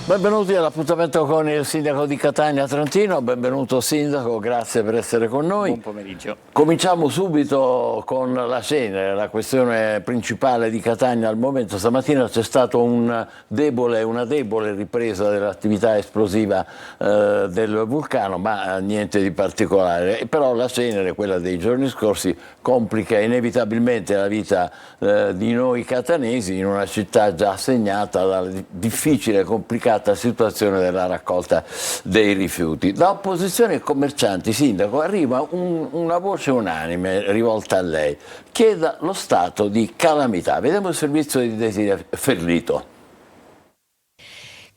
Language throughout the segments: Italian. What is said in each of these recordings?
Benvenuti all'appuntamento con il sindaco di Catania Trentino, benvenuto sindaco, grazie per essere con noi. Buon pomeriggio. Cominciamo subito con la cenere, la questione principale di Catania al momento. Stamattina c'è stata una debole ripresa dell'attività esplosiva del vulcano, ma niente di particolare. Però la cenere, quella dei giorni scorsi, complica inevitabilmente la vita di noi catanesi in una città già segnata dalla difficile e complicata situazione della raccolta dei rifiuti. Da opposizione e commercianti, sindaco, arriva una voce unanime rivolta a lei, chieda lo stato di calamità. Vediamo il servizio di Desiree Ferlito.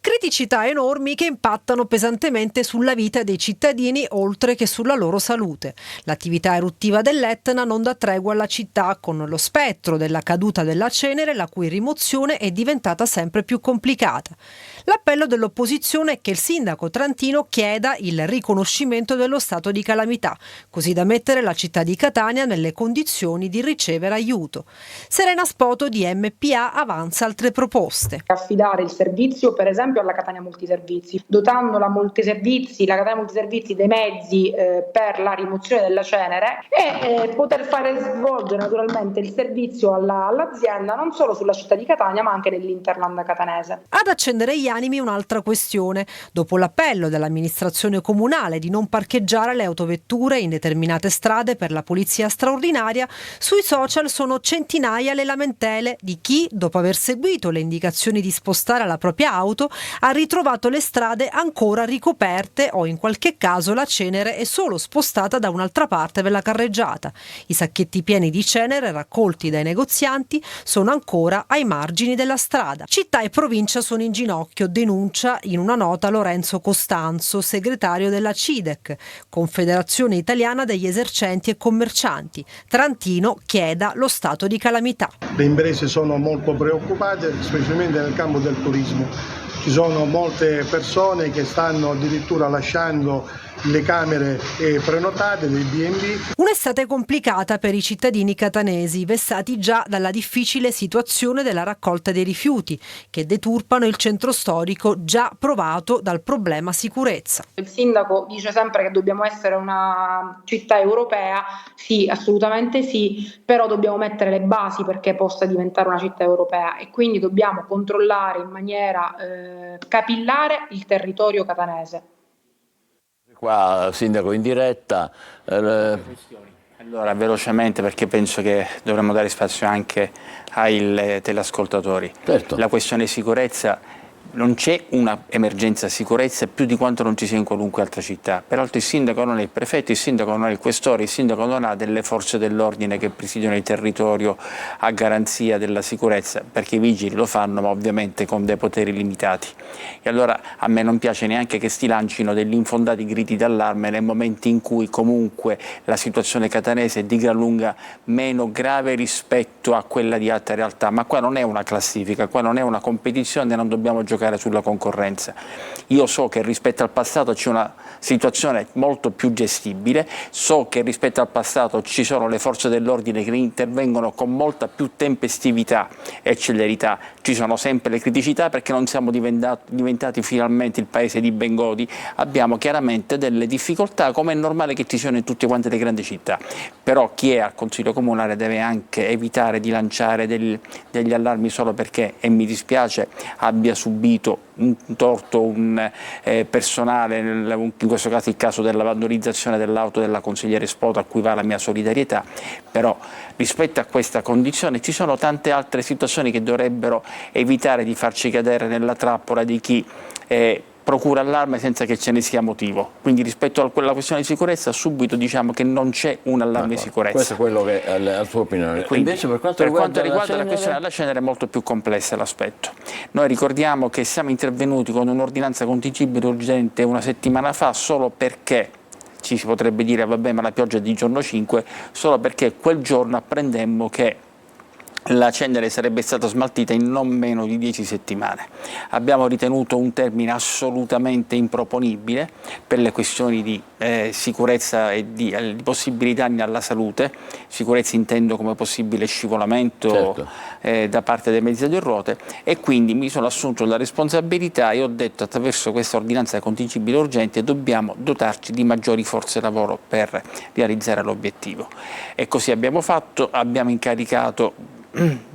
Criticità enormi che impattano pesantemente sulla vita dei cittadini oltre che sulla loro salute. L'attività eruttiva dell'Etna non dà tregua alla città, con lo spettro della caduta della cenere, la cui rimozione è diventata sempre più complicata. L'appello dell'opposizione è che il sindaco trentino chieda il riconoscimento dello stato di calamità, così da mettere la città di Catania nelle condizioni di ricevere aiuto. Serena Spoto di MPA avanza altre proposte. Affidare il servizio, per esempio, alla Catania Multiservizi, dotando la Catania Multiservizi dei mezzi per la rimozione della cenere e poter fare svolgere naturalmente il servizio all'azienda non solo sulla città di Catania ma anche nell'Interland catanese. Ad accendere gli animi un'altra questione. Dopo l'appello dell'amministrazione comunale di non parcheggiare le autovetture in determinate strade per la polizia straordinaria, sui social sono centinaia le lamentele di chi, dopo aver seguito le indicazioni di spostare la propria auto, ha ritrovato le strade ancora ricoperte o in qualche caso la cenere è solo spostata da un'altra parte della carreggiata. I sacchetti pieni di cenere raccolti dai negozianti sono ancora ai margini della strada. Città e provincia sono in ginocchio, denuncia in una nota Lorenzo Costanzo, segretario della CIDEC, Confederazione Italiana degli Esercenti e Commercianti. Trentino chieda lo stato di calamità. Le imprese sono molto preoccupate, specialmente nel campo del turismo. Ci sono molte persone che stanno addirittura lasciando le camere prenotate dei B&B. Un'estate complicata per i cittadini catanesi, vessati già dalla difficile situazione della raccolta dei rifiuti, che deturpano il centro storico già provato dal problema sicurezza. Il sindaco dice sempre che dobbiamo essere una città europea, sì, assolutamente sì, però dobbiamo mettere le basi perché possa diventare una città europea e quindi dobbiamo controllare in maniera capillare il territorio catanese. Qua, sindaco, in diretta. Allora, velocemente, perché penso che dovremmo dare spazio anche ai teleascoltatori. Certo. La questione sicurezza, non c'è una emergenza sicurezza più di quanto non ci sia in qualunque altra città. Peraltro il sindaco non è il prefetto, il sindaco non è il questore, il sindaco non ha delle forze dell'ordine che presidiano il territorio a garanzia della sicurezza, perché i vigili lo fanno, ma ovviamente con dei poteri limitati. E allora a me non piace neanche che si lancino degli infondati gridi d'allarme nel momento in cui comunque la situazione catanese è di gran lunga meno grave rispetto a quella di altre realtà. Ma qua non è una classifica, qua non è una competizione, non dobbiamo giocare sulla concorrenza. Io so che rispetto al passato c'è una situazione molto più gestibile, so che rispetto al passato ci sono le forze dell'ordine che intervengono con molta più tempestività e celerità, ci sono sempre le criticità perché non siamo diventati finalmente il paese di Bengodi, abbiamo chiaramente delle difficoltà come è normale che ci siano in tutte quante le grandi città, però chi è al Consiglio Comunale deve anche evitare di lanciare degli allarmi solo perché, e mi dispiace, abbia subito un torto personale, in questo caso il caso della vandalizzazione dell'auto della consigliere Spoto, a cui va la mia solidarietà, però rispetto a questa condizione ci sono tante altre situazioni che dovrebbero evitare di farci cadere nella trappola di chi procura allarme senza che ce ne sia motivo. Quindi rispetto a quella questione di sicurezza subito diciamo che non c'è un allarme di sicurezza. Questo è quello che è la sua opinione. Quindi, invece per quanto riguarda la questione della cenere è molto più complessa l'aspetto. Noi ricordiamo che siamo intervenuti con un'ordinanza contingibile urgente una settimana fa solo perché ci si potrebbe dire vabbè ma la pioggia è di giorno 5, solo perché quel giorno apprendemmo che la cenere sarebbe stata smaltita in non meno di 10 settimane. Abbiamo ritenuto un termine assolutamente improponibile per le questioni di sicurezza e di possibili danni alla salute. Sicurezza intendo come possibile scivolamento, certo, da parte dei mezzi a due ruote, e quindi mi sono assunto la responsabilità e ho detto, attraverso questa ordinanza contingibile urgente dobbiamo dotarci di maggiori forze lavoro per realizzare l'obiettivo, e così abbiamo fatto. Abbiamo incaricato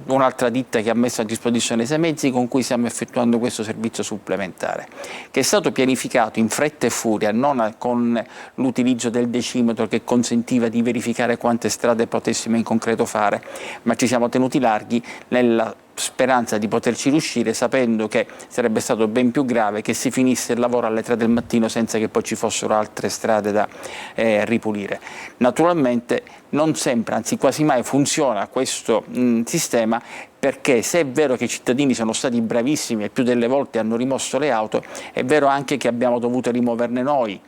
un'altra ditta che ha messo a disposizione 6 mezzi con cui stiamo effettuando questo servizio supplementare, che è stato pianificato in fretta e furia, non con l'utilizzo del decimetro che consentiva di verificare quante strade potessimo in concreto fare, ma ci siamo tenuti larghi nella speranza di poterci riuscire, sapendo che sarebbe stato ben più grave che si finisse il lavoro alle 3 del mattino senza che poi ci fossero altre strade da ripulire. Naturalmente non sempre, anzi quasi mai funziona questo sistema, perché se è vero che i cittadini sono stati bravissimi e più delle volte hanno rimosso le auto, è vero anche che abbiamo dovuto rimuoverne noi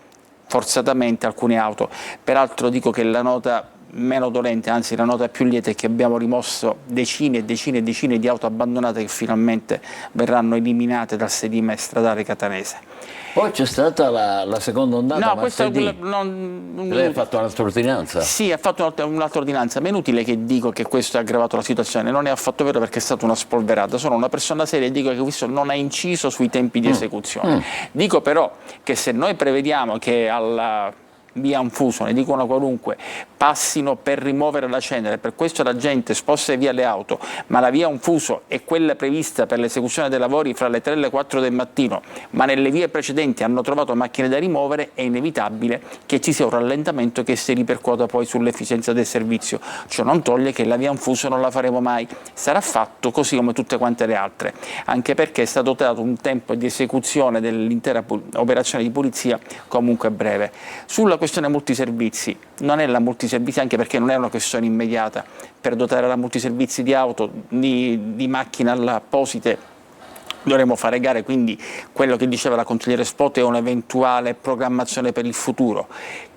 forzatamente alcune auto. Peraltro dico che la nota meno dolente, anzi la nota più lieta, è che abbiamo rimosso decine e decine e decine di auto abbandonate che finalmente verranno eliminate dal sedime stradale catanese. Poi c'è stata la seconda ondata, no, martedì. Lei ha fatto un'altra ordinanza? Sì, ha fatto un'altra ordinanza, ma è inutile che dico che questo ha aggravato la situazione, non è affatto vero, perché è stata una spolverata. Sono una persona seria e dico che questo non ha inciso sui tempi di esecuzione. Dico però che se noi prevediamo che alla via Anfuso, ne dico una qualunque, passino per rimuovere la cenere, per questo la gente sposta via le auto, ma la via Anfuso è quella prevista per l'esecuzione dei lavori fra le 3 e le 4 del mattino, ma nelle vie precedenti hanno trovato macchine da rimuovere, è inevitabile che ci sia un rallentamento che si ripercuota poi sull'efficienza del servizio. Ciò non toglie che la via Anfuso non la faremo mai, sarà fatto così come tutte quante le altre, anche perché è stato dato un tempo di esecuzione dell'intera operazione di pulizia comunque breve. Sulla questione multiservizi, non è la multiservizi, anche perché non è una questione immediata. Per dotare la multiservizi di auto, di macchine apposite, dovremo fare gare, quindi quello che diceva la consigliere Spot è un'eventuale programmazione per il futuro,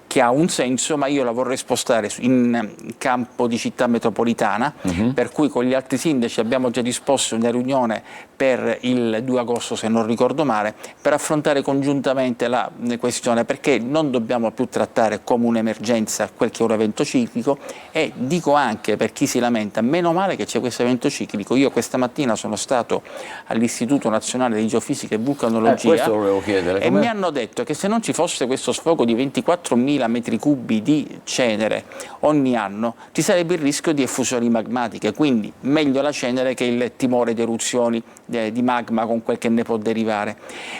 che ha un senso, ma io la vorrei spostare in campo di città metropolitana, per cui con gli altri sindaci abbiamo già disposto una riunione per il 2 agosto, se non ricordo male, per affrontare congiuntamente la questione, perché non dobbiamo più trattare come un'emergenza quel che è un evento ciclico, e dico anche per chi si lamenta, meno male che c'è questo evento ciclico. Io questa mattina sono stato all'Istituto Nazionale di Geofisica e Vulcanologia, questo volevo chiedere, e mi hanno detto che se non ci fosse questo sfogo di 24.000 metri cubi di cenere ogni anno, ci sarebbe il rischio di effusioni magmatiche, quindi meglio la cenere che il timore di eruzioni di magma con quel che ne può derivare.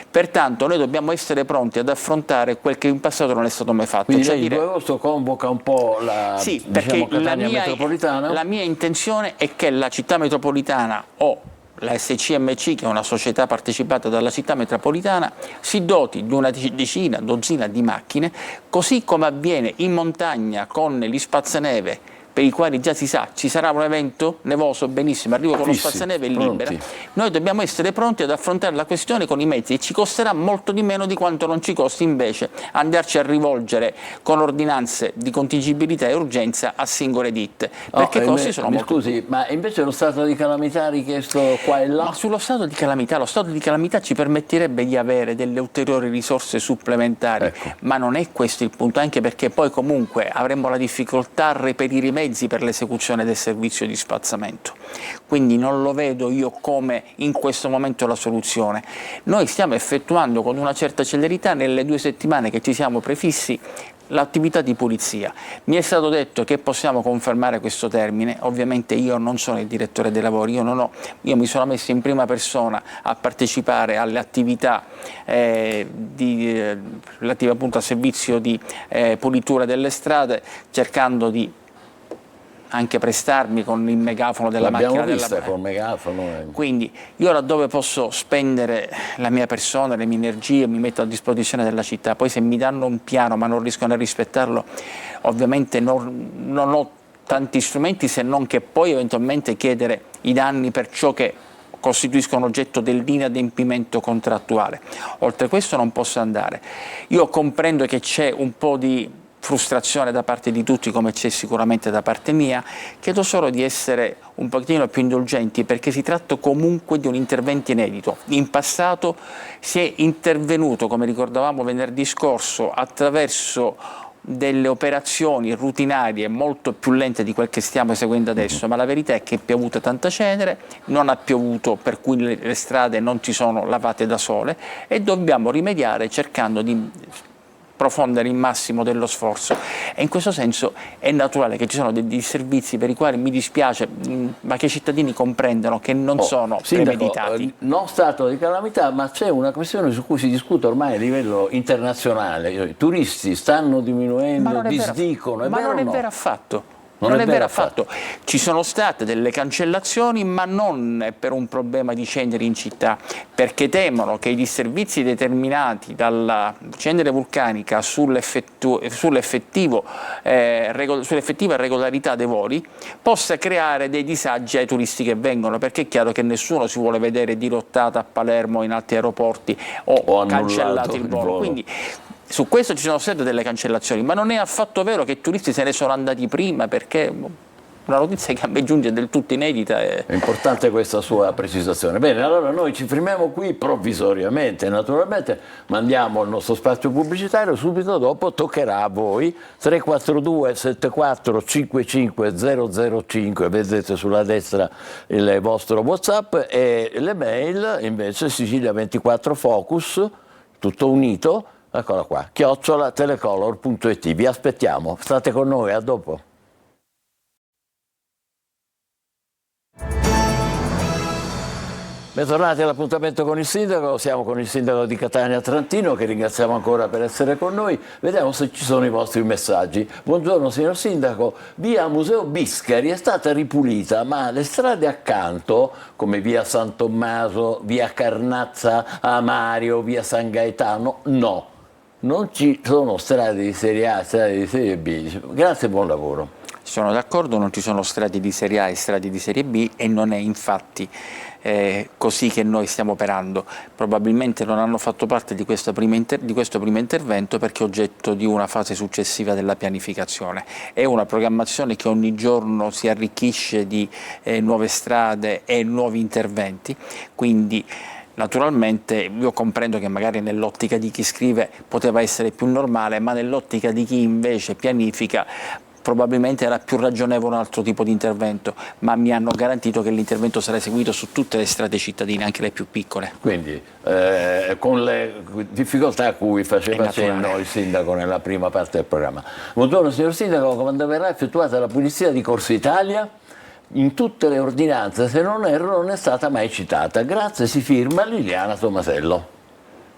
Pertanto noi dobbiamo essere pronti ad affrontare quel che in passato non è stato mai fatto. Quindi il 2 agosto convoca un po' la, sì, perché Catania metropolitana? La mia intenzione è che la città metropolitana o la SCMC, che è una società partecipata dalla città metropolitana, si doti di una dozzina di macchine, così come avviene in montagna con gli spazzaneve, per i quali già si sa ci sarà un evento nevoso, benissimo, arrivo con lo spazzaneve e libera. Noi dobbiamo essere pronti ad affrontare la questione con i mezzi, e ci costerà molto di meno di quanto non ci costi invece andarci a rivolgere con ordinanze di contingibilità e urgenza a singole ditte, perché i costi sono molto. Scusi, ma invece lo stato di calamità richiesto qua e là? Ma sullo stato di calamità, lo stato di calamità ci permetterebbe di avere delle ulteriori risorse supplementari, ecco, ma non è questo il punto, anche perché poi comunque avremmo la difficoltà a reperire i mezzi per l'esecuzione del servizio di spazzamento. Quindi non lo vedo io come in questo momento la soluzione. Noi stiamo effettuando con una certa celerità, nelle 2 settimane che ci siamo prefissi, l'attività di pulizia. Mi è stato detto che possiamo confermare questo termine, ovviamente io non sono il direttore dei lavori, io mi sono messo in prima persona a partecipare alle attività relative appunto al servizio di pulitura delle strade, cercando di anche prestarmi con il megafono della macchina col megafono. Quindi io laddove posso spendere la mia persona, le mie energie, mi metto a disposizione della città. Poi se mi danno un piano ma non riescono a rispettarlo, ovviamente non ho tanti strumenti, se non che poi eventualmente chiedere i danni per ciò che costituiscono oggetto dell'inadempimento contrattuale. Oltre questo non posso andare. Io comprendo che c'è un po' di frustrazione da parte di tutti, come c'è sicuramente da parte mia. Chiedo solo di essere un pochettino più indulgenti, perché si tratta comunque di un intervento inedito. In passato si è intervenuto, come ricordavamo venerdì scorso, attraverso delle operazioni rutinarie molto più lente di quel che stiamo eseguendo adesso, ma la verità è che è piovuta tanta cenere, non ha piovuto, per cui le strade non si sono lavate da sole, e dobbiamo rimediare cercando di profondere il massimo dello sforzo, e in questo senso è naturale che ci sono dei servizi per i quali mi dispiace, ma che i cittadini comprendano che non sono premeditati. Non stato di calamità, ma c'è una questione su cui si discute ormai a livello internazionale. I turisti stanno diminuendo, disdicono, ma non è vero affatto. Non è vero affatto. Ci sono state delle cancellazioni, ma non per un problema di ceneri in città, perché temono che i disservizi determinati dalla cenere vulcanica sull'effettiva regolarità dei voli possa creare dei disagi ai turisti che vengono, perché è chiaro che nessuno si vuole vedere dirottato a Palermo in altri aeroporti o cancellato il volo. Quindi, su questo ci sono state delle cancellazioni, ma non è affatto vero che i turisti se ne sono andati prima, perché una notizia che a me giunge del tutto inedita. È importante questa sua precisazione. Bene, allora noi ci fermiamo qui provvisoriamente, naturalmente mandiamo il nostro spazio pubblicitario, subito dopo toccherà a voi. 342 74 55 005, vedete sulla destra il vostro WhatsApp, e le mail invece Sicilia24Focus, tutto unito, eccola qua, @telecolor.it. Vi aspettiamo, state con noi, a dopo. Bentornati all'appuntamento con il sindaco, siamo con il sindaco di Catania Trantino, che ringraziamo ancora per essere con noi. Vediamo se ci sono i vostri messaggi. Buongiorno signor sindaco, via Museo Biscari è stata ripulita, ma le strade accanto, come via San Tommaso, via Carnazza Amario, via San Gaetano, no. Non ci sono strade di serie A, strade di serie B. Grazie e buon lavoro. Sono d'accordo, non ci sono strade di serie A e strade di serie B, e non è infatti così che noi stiamo operando. Probabilmente non hanno fatto parte di questo primo intervento perché oggetto di una fase successiva della pianificazione. È una programmazione che ogni giorno si arricchisce di nuove strade e nuovi interventi, quindi naturalmente io comprendo che magari nell'ottica di chi scrive poteva essere più normale, ma nell'ottica di chi invece pianifica probabilmente era più ragionevole un altro tipo di intervento, ma mi hanno garantito che l'intervento sarà eseguito su tutte le strade cittadine, anche le più piccole. Quindi con le difficoltà a cui faceva cenno il sindaco nella prima parte del programma. Buongiorno signor sindaco, quando verrà effettuata la pulizia di Corso Italia? In tutte le ordinanze, se non erro, non è stata mai citata. Grazie, si firma Liliana Tomasello.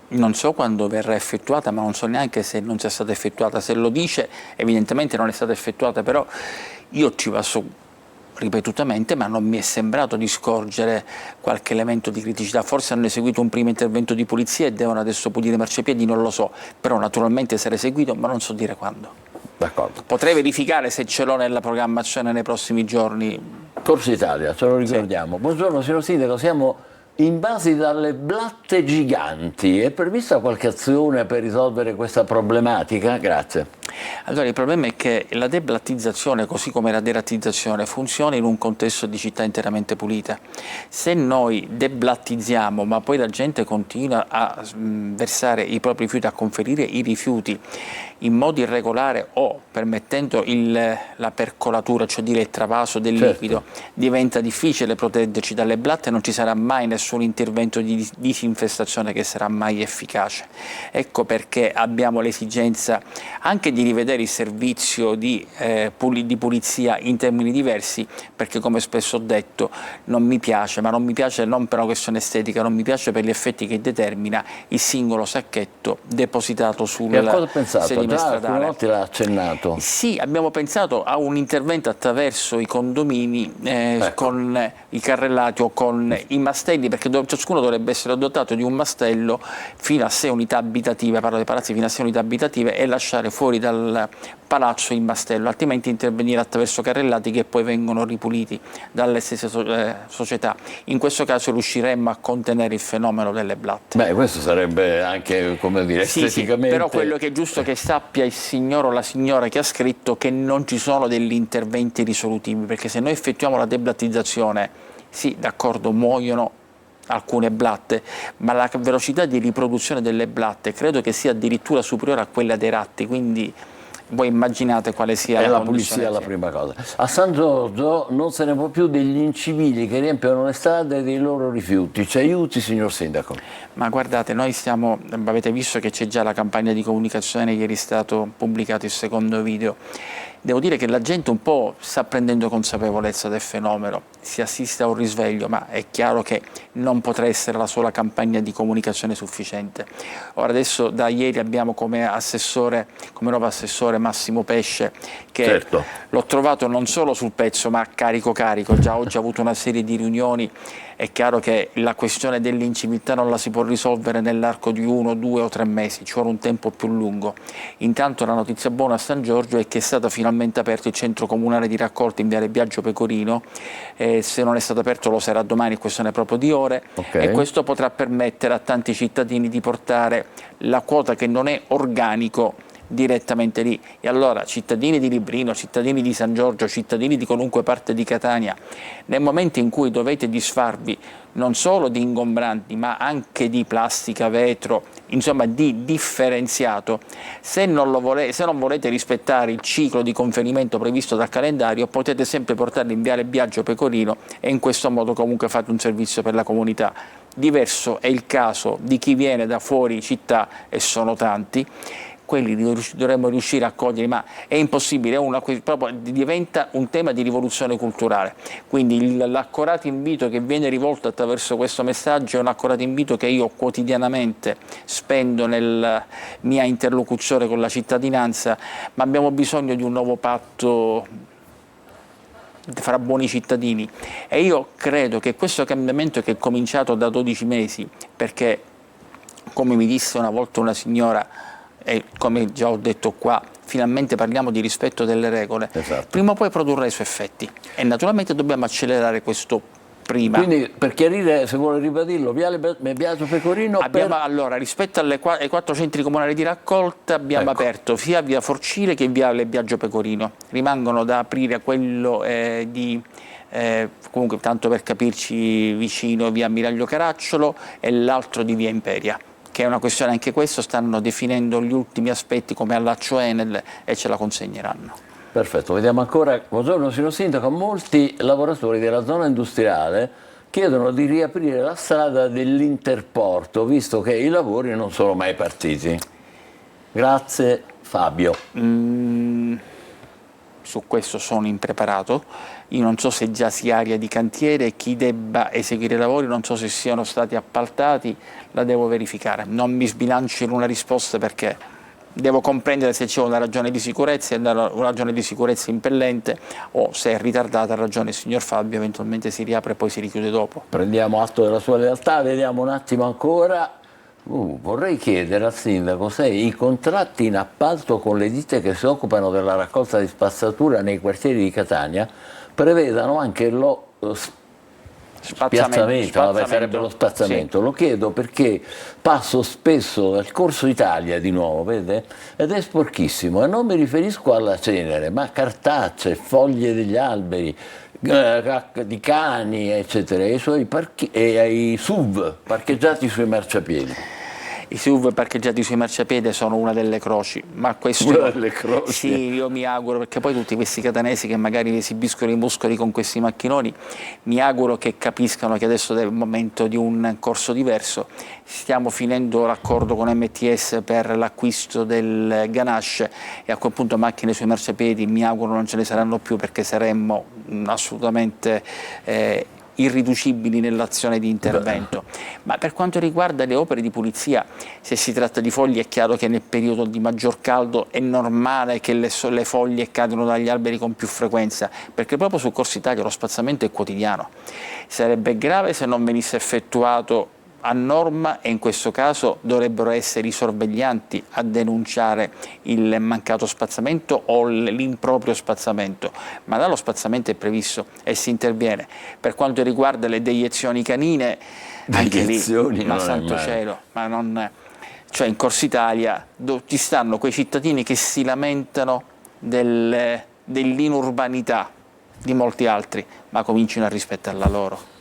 Non so quando verrà effettuata, ma non so neanche se non sia stata effettuata. Se lo dice, evidentemente non è stata effettuata, però io ci passo ripetutamente, ma non mi è sembrato di scorgere qualche elemento di criticità. Forse hanno eseguito un primo intervento di pulizia e devono adesso pulire i marciapiedi, non lo so, però naturalmente sarà eseguito, ma non so dire quando. D'accordo. Potrei verificare se ce l'ho nella programmazione nei prossimi giorni. Corso Italia, ce lo ricordiamo. Sì. Buongiorno signor sindaco, siamo invasi dalle blatte giganti. È prevista qualche azione per risolvere questa problematica? Grazie. Allora, il problema è che la deblattizzazione, così come la derattizzazione, funziona in un contesto di città interamente pulita. Se noi deblattizziamo, ma poi la gente continua a versare i propri rifiuti, a conferire i rifiuti in modo irregolare o permettendo la percolatura, cioè dire il travaso del liquido, diventa difficile proteggerci dalle blatte, non ci sarà mai nessun intervento di disinfestazione che sarà mai efficace. Ecco perché abbiamo l'esigenza anche di rivedere il servizio di pulizia in termini diversi, perché come spesso ho detto non mi piace, ma non mi piace non per una questione estetica, non mi piace per gli effetti che determina il singolo sacchetto depositato sul sedime stradale. Alcune volte l'ha accennato. Sì, abbiamo pensato a un intervento attraverso i condomini con i carrellati o con i mastelli, perché ciascuno dovrebbe essere dotato di un mastello fino a 6 unità abitative, parlo dei palazzi fino a 6 unità abitative, e lasciare fuori dal palazzo il mastello, altrimenti intervenire attraverso carrellati che poi vengono ripuliti dalle stesse società. In questo caso riusciremmo a contenere il fenomeno delle blatte. Beh, questo sarebbe anche, come dire, Sì, esteticamente... però quello che è giusto che sappia il signore o la signora che ha scritto che non ci sono degli interventi risolutivi, perché se noi effettuiamo la deblattizzazione, sì, d'accordo, muoiono alcune blatte, ma la velocità di riproduzione delle blatte credo che sia addirittura superiore a quella dei ratti, quindi voi immaginate quale sia la pulizia la prima cosa. A San Giorgio non se ne può più degli incivili che riempiono le strade dei loro rifiuti. Ci aiuti, signor Sindaco? Ma guardate, noi avete visto che c'è già la campagna di comunicazione, ieri è stato pubblicato il secondo video. Devo dire che la gente un po' sta prendendo consapevolezza del fenomeno, si assiste a un risveglio, ma è chiaro che non potrà essere la sola campagna di comunicazione sufficiente. Ora adesso da ieri abbiamo come nuovo assessore Massimo Pesce, che certo, l'ho trovato non solo sul pezzo ma carico, già oggi ha avuto una serie di riunioni. È chiaro che la questione dell'inciviltà non la si può risolvere nell'arco di 1, 2 o 3 mesi, ci vuole un tempo più lungo. Intanto la notizia buona a San Giorgio è che è stato finalmente aperto il centro comunale di raccolta in Viale Biagio Pecorino, se non è stato aperto lo sarà domani, è questione proprio di ore, okay. E questo potrà permettere a tanti cittadini di portare la quota che non è organico direttamente lì. E allora cittadini di Librino, cittadini di San Giorgio, cittadini di qualunque parte di Catania, nel momento in cui dovete disfarvi non solo di ingombranti ma anche di plastica, vetro, insomma di differenziato, se non volete rispettare il ciclo di conferimento previsto dal calendario, potete sempre portarli in Viale Biagio Pecorino e in questo modo comunque fate un servizio per la comunità. Diverso è il caso di chi viene da fuori città, e sono tanti. Quelli dovremmo riuscire a cogliere, ma è impossibile, proprio diventa un tema di rivoluzione culturale. Quindi l'accorato invito che viene rivolto attraverso questo messaggio è un accorato invito che io quotidianamente spendo nella mia interlocuzione con la cittadinanza, ma abbiamo bisogno di un nuovo patto fra buoni cittadini, e io credo che questo cambiamento, che è cominciato da 12 mesi, perché come mi disse una volta una signora, e come già ho detto qua, finalmente parliamo di rispetto delle regole, esatto, prima o poi produrrà i suoi effetti e naturalmente dobbiamo accelerare questo prima. Quindi, per chiarire, se vuole ribadirlo, Viale Biagio Pecorino... Allora, rispetto ai 4 centri comunali di raccolta abbiamo aperto sia via Forcile che Viale Biagio Pecorino. Rimangono da aprire quello comunque, tanto per capirci, vicino via Ammiraglio Caracciolo, e l'altro di via Imperia, che è una questione, anche questo stanno definendo gli ultimi aspetti come allaccio Enel e ce la consegneranno. Perfetto, vediamo ancora. Buongiorno signor Sindaco. Molti lavoratori della zona industriale chiedono di riaprire la strada dell'Interporto, visto che i lavori non sono mai partiti. Grazie Fabio. Su questo sono impreparato, io non so se già sia area di cantiere, chi debba eseguire i lavori, non so se siano stati appaltati, la devo verificare, non mi sbilancio in una risposta perché devo comprendere se c'è una ragione di sicurezza, una ragione di sicurezza impellente, o se è ritardata, ha ragione il signor Fabio, eventualmente si riapre e poi si richiude dopo. Prendiamo atto della sua lealtà, vediamo un attimo ancora. Vorrei chiedere al Sindaco se i contratti in appalto con le ditte che si occupano della raccolta di spazzatura nei quartieri di Catania prevedano anche lo spiazzamento, vabbè, sarebbe lo spazzamento. Sì. Lo chiedo perché passo spesso dal Corso Italia di nuovo, vede? Ed è sporchissimo, e non mi riferisco alla cenere, ma cartacce, foglie degli alberi, di cani, eccetera, e ai SUV parcheggiati sui marciapiedi. I SUV parcheggiati sui marciapiedi sono una delle croci, ma questo una delle croci. Sì, io mi auguro, perché poi tutti questi catanesi che magari esibiscono i muscoli con questi macchinoni, mi auguro che capiscano che adesso è il momento di un corso diverso. Stiamo finendo l'accordo con MTS per l'acquisto del ganache e a quel punto macchine sui marciapiedi mi auguro non ce ne saranno più, perché saremmo assolutamente irriducibili nell'azione di intervento. Ma per quanto riguarda le opere di pulizia, se si tratta di foglie è chiaro che nel periodo di maggior caldo è normale che le foglie cadano dagli alberi con più frequenza, perché proprio su Corso Italia lo spazzamento è quotidiano. Sarebbe grave se non venisse effettuato a norma, e in questo caso dovrebbero essere i sorveglianti a denunciare il mancato spazzamento o l'improprio spazzamento, ma là lo spazzamento è previsto e si interviene. Per quanto riguarda le deiezioni canine, anche lì, ma santo cielo, ma non, cioè in Corso Italia ci stanno quei cittadini che si lamentano dell'inurbanità di molti altri, ma cominciano a rispettarla loro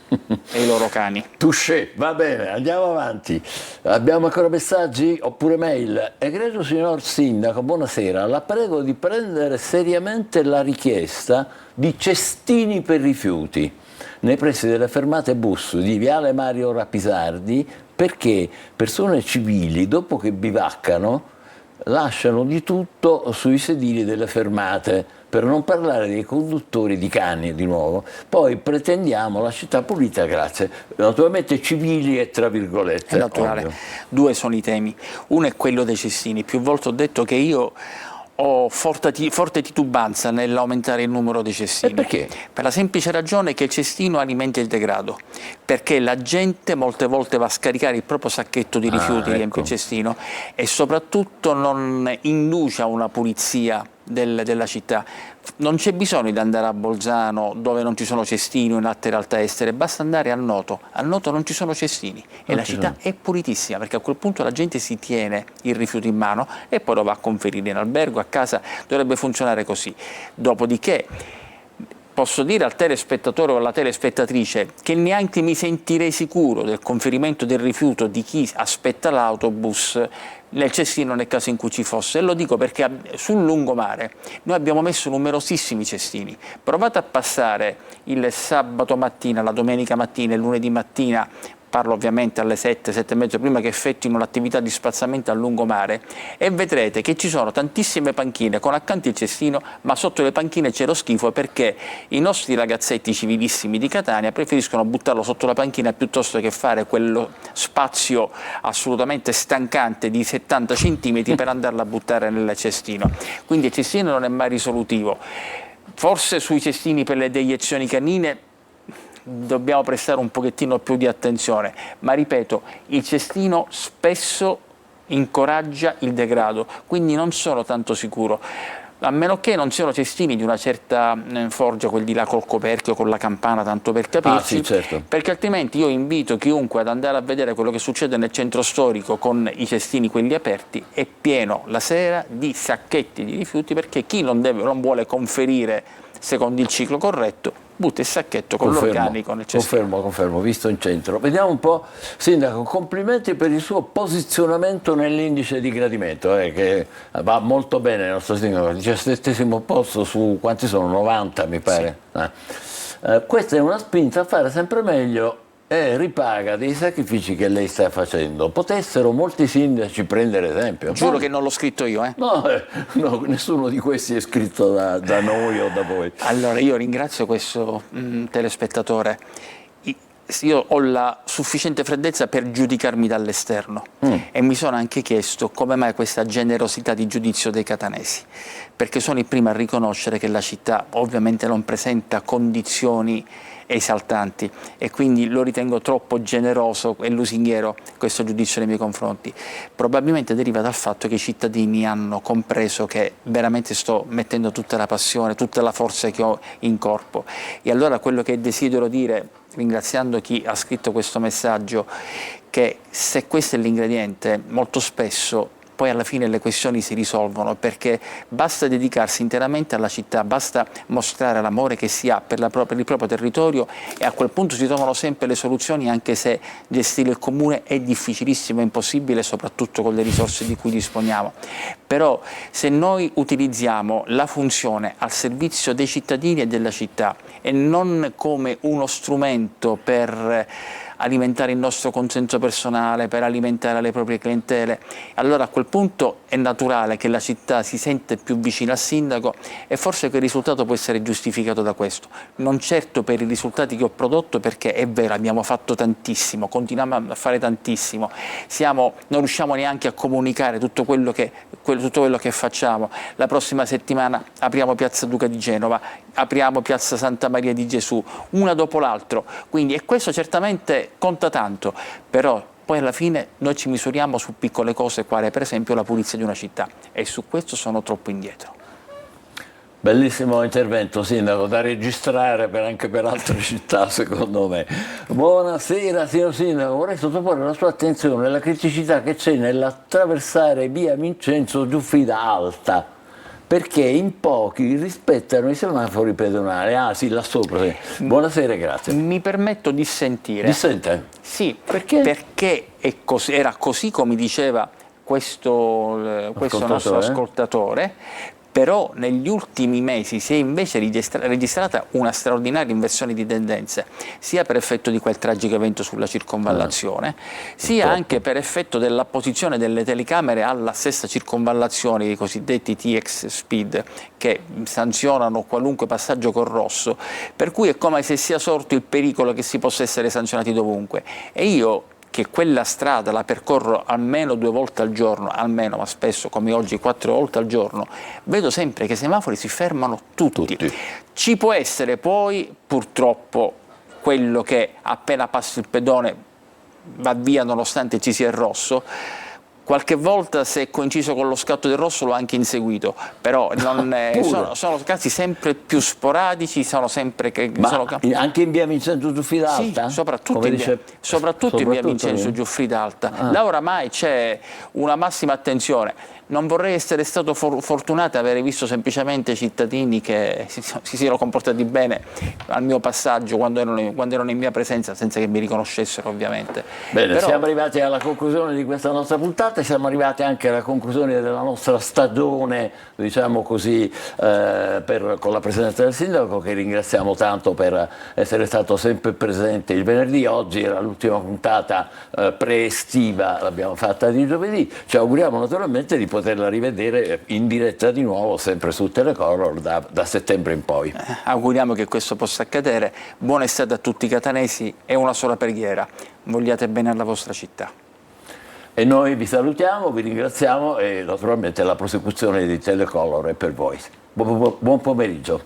e i loro cani. Touché, va bene, andiamo avanti. Abbiamo ancora messaggi oppure mail? Egregio signor Sindaco, buonasera. La prego di prendere seriamente la richiesta di cestini per rifiuti nei pressi delle fermate bus di Viale Mario Rapisardi, perché persone civili, dopo che bivaccano, lasciano di tutto sui sedili delle fermate, per non parlare dei conduttori di cani di nuovo. Poi pretendiamo la città pulita, grazie. Naturalmente civili e tra virgolette. È naturale. Ovvio. Due sono i temi. Uno è quello dei cestini. Più volte ho detto che io ho forte titubanza nell'aumentare il numero dei cestini. E perché? Per la semplice ragione che il cestino alimenta il degrado, perché la gente molte volte va a scaricare il proprio sacchetto di rifiuti, riempie il cestino, e soprattutto non induce a una pulizia della città. Non c'è bisogno di andare a Bolzano dove non ci sono cestini o in altre realtà estere, basta andare a Noto non ci sono cestini e la città è pulitissima, perché a quel punto la gente si tiene il rifiuto in mano e poi lo va a conferire in albergo, a casa. Dovrebbe funzionare così. Dopodiché posso dire al telespettatore o alla telespettatrice che neanche mi sentirei sicuro del conferimento del rifiuto di chi aspetta l'autobus nel cestino nel caso in cui ci fosse, e lo dico perché sul lungomare noi abbiamo messo numerosissimi cestini. Provate a passare il sabato mattina, la domenica mattina e il lunedì mattina, parlo ovviamente alle 7, 7 e mezzo, prima che effettino l'attività di spazzamento a lungomare, e vedrete che ci sono tantissime panchine con accanto il cestino, ma sotto le panchine c'è lo schifo, perché i nostri ragazzetti civilissimi di Catania preferiscono buttarlo sotto la panchina piuttosto che fare quello spazio assolutamente stancante di 70 centimetri per andarla a buttare nel cestino. Quindi il cestino non è mai risolutivo. Forse sui cestini per le deiezioni canine dobbiamo prestare un pochettino più di attenzione, ma ripeto, il cestino spesso incoraggia il degrado, quindi non sono tanto sicuro, a meno che non siano cestini di una certa forgia, quelli di là col coperchio, con la campana, tanto per capirci, sì, certo. Perché altrimenti io invito chiunque ad andare a vedere quello che succede nel centro storico con i cestini quelli aperti. È pieno la sera di sacchetti di rifiuti, perché chi non vuole conferire secondo il ciclo corretto butta il sacchetto con l'organico nel cestino. Confermo, visto in centro. Vediamo un po', Sindaco, complimenti per il suo posizionamento nell'indice di gradimento, che va molto bene il nostro Sindaco, 17° posto su quanti sono? 90 mi pare. Sì. Questa è una spinta a fare sempre meglio e ripaga dei sacrifici che lei sta facendo. Potessero molti sindaci prendere esempio. Giuro che non l'ho scritto io. No, nessuno di questi è scritto da noi o da voi. Allora io ringrazio questo telespettatore. Io ho la sufficiente freddezza per giudicarmi dall'esterno e mi sono anche chiesto come mai questa generosità di giudizio dei catanesi, perché sono i primi a riconoscere che la città ovviamente non presenta condizioni esaltanti e quindi lo ritengo troppo generoso e lusinghiero questo giudizio nei miei confronti. Probabilmente deriva dal fatto che i cittadini hanno compreso che veramente sto mettendo tutta la passione, tutta la forza che ho in corpo, e allora quello che desidero dire, ringraziando chi ha scritto questo messaggio, che se questo è l'ingrediente, molto spesso poi alla fine le questioni si risolvono, perché basta dedicarsi interamente alla città, basta mostrare l'amore che si ha per il proprio territorio, e a quel punto si trovano sempre le soluzioni, anche se gestire il comune è difficilissimo, è impossibile, soprattutto con le risorse di cui disponiamo. Però se noi utilizziamo la funzione al servizio dei cittadini e della città e non come uno strumento per alimentare il nostro consenso personale, per alimentare le proprie clientele. Allora a quel punto è naturale che la città si sente più vicina al sindaco e forse che il risultato può essere giustificato da questo. Non certo per i risultati che ho prodotto, perché è vero, abbiamo fatto tantissimo, continuiamo a fare tantissimo, non riusciamo neanche a comunicare tutto quello che facciamo. La prossima settimana apriamo Piazza Duca di Genova, apriamo Piazza Santa Maria di Gesù, una dopo l'altro, quindi e questo certamente conta tanto, però poi alla fine noi ci misuriamo su piccole cose, quale per esempio la pulizia di una città, e su questo sono troppo indietro. Bellissimo intervento, Sindaco, da registrare anche per altre città, secondo me. Buonasera, signor Sindaco. Vorrei sottoporre la sua attenzione alla criticità che c'è nell'attraversare via Vincenzo Giuffrida Alta, perché in pochi rispettano i semafori pedonali. Ah sì, là sopra. Sì. Buonasera, grazie. Mi permetto di sentire. Dissente? Sì, perché? Perché era così come diceva questo nostro ascoltatore. Però negli ultimi mesi si è invece registrata una straordinaria inversione di tendenze, sia per effetto di quel tragico evento sulla circonvallazione, sia anche per effetto dell'apposizione delle telecamere alla stessa circonvallazione, i cosiddetti TX Speed, che sanzionano qualunque passaggio col rosso, per cui è come se sia sorto il pericolo che si possa essere sanzionati dovunque. E io, che quella strada la percorro almeno 2 volte al giorno, almeno, ma spesso come oggi 4 volte al giorno, vedo sempre che i semafori si fermano tutti. Ci può essere poi purtroppo quello che appena passa il pedone va via nonostante ci sia il rosso. Qualche volta, se è coinciso con lo scatto del rosso, l'ho anche inseguito, però sono casi sempre più sporadici, sono sempre anche in via Vincenzo Giuffrida Alta? Sì, soprattutto in via Vincenzo Giuffrida Alta. Là oramai c'è una massima attenzione. Non vorrei essere stato fortunato e avere visto semplicemente cittadini che si siano comportati bene al mio passaggio quando erano in mia presenza, senza che mi riconoscessero, ovviamente. Bene, siamo arrivati alla conclusione di questa nostra puntata e siamo arrivati anche alla conclusione della nostra stagione, diciamo così, con la presenza del Sindaco, che ringraziamo tanto per essere stato sempre presente il venerdì. Oggi era l'ultima puntata pre-estiva, l'abbiamo fatta di giovedì. Ci auguriamo naturalmente di poterla rivedere in diretta di nuovo, sempre su Telecolor, da settembre in poi. Auguriamo che questo possa accadere. Buona estate a tutti i catanesi e una sola preghiera: vogliate bene alla vostra città. E noi vi salutiamo, vi ringraziamo e naturalmente la prosecuzione di Telecolor è per voi. Buon pomeriggio.